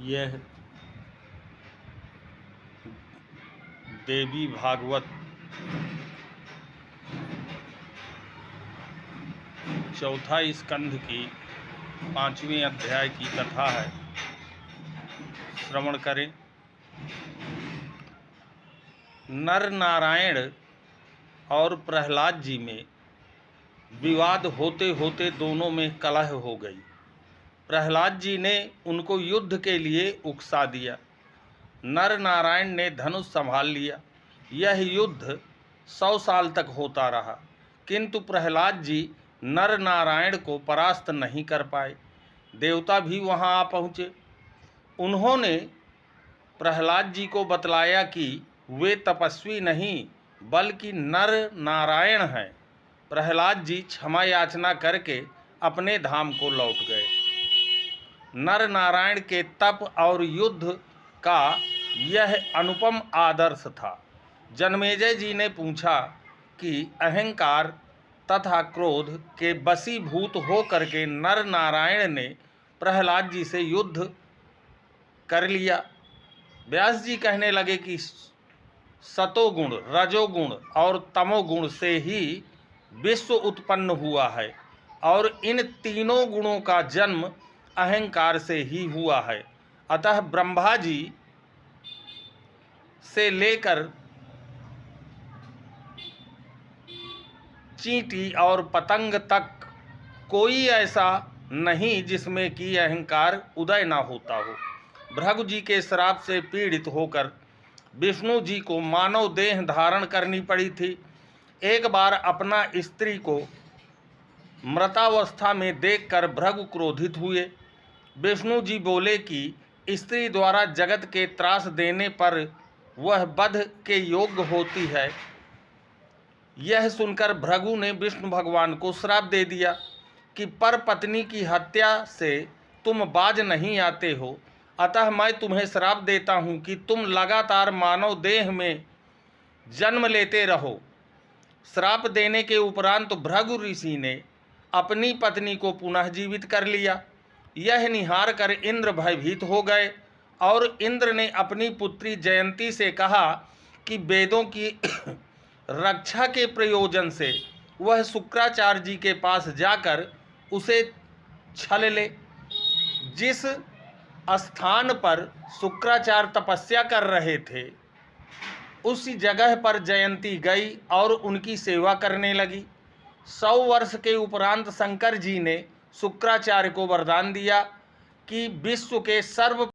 यह देवी भागवत 4 स्कंध की 5वें अध्याय की कथा है। श्रवण करें। नर नारायण और प्रहलाद जी में विवाद होते होते दोनों में कलह हो गई। प्रहलाद जी ने उनको युद्ध के लिए उकसा दिया। नर नारायण ने धनुष संभाल लिया। यह युद्ध 100 साल तक होता रहा, किंतु प्रहलाद जी नर नारायण को परास्त नहीं कर पाए। देवता भी वहां आ पहुँचे। उन्होंने प्रहलाद जी को बतलाया कि वे तपस्वी नहीं बल्कि नर नारायण हैं। प्रहलाद जी क्षमा याचना करके अपने धाम को लौट गए। नर नारायण के तप और युद्ध का यह अनुपम आदर्श था। जन्मेजय जी ने पूछा कि अहंकार तथा क्रोध के वशीभूत होकर के नर नारायण ने प्रहलाद जी से युद्ध कर लिया। व्यास जी कहने लगे कि सतोगुण, रजोगुण और तमोगुण से ही विश्व उत्पन्न हुआ है और इन तीनों गुणों का जन्म अहंकार से ही हुआ है। अतः ब्रह्मा जी से लेकर चींटी और पतंग तक कोई ऐसा नहीं जिसमें कि अहंकार उदय ना होता हो। भृगु जी के श्राप से पीड़ित होकर विष्णु जी को मानव देह धारण करनी पड़ी थी। एक बार अपना स्त्री को मृतावस्था में देखकर भृगु क्रोधित हुए। विष्णु जी बोले कि स्त्री द्वारा जगत के त्रास देने पर वह वध के योग्य होती है। यह सुनकर भृगु ने विष्णु भगवान को श्राप दे दिया कि पर पत्नी की हत्या से तुम बाज नहीं आते हो, अतः मैं तुम्हें श्राप देता हूँ कि तुम लगातार मानव देह में जन्म लेते रहो। श्राप देने के उपरांत भृगु ऋषि ने अपनी पत्नी को पुनः जीवित कर लिया। यह निहार कर इंद्र भयभीत हो गए और इंद्र ने अपनी पुत्री जयंती से कहा कि वेदों की रक्षा के प्रयोजन से वह शुक्राचार्य जी के पास जाकर उसे छल ले। जिस स्थान पर शुक्राचार्य तपस्या कर रहे थे उसी जगह पर जयंती गई और उनकी सेवा करने लगी। 100 वर्ष के उपरांत शंकर जी ने शुक्राचार्य को वरदान दिया कि विश्व के सर्व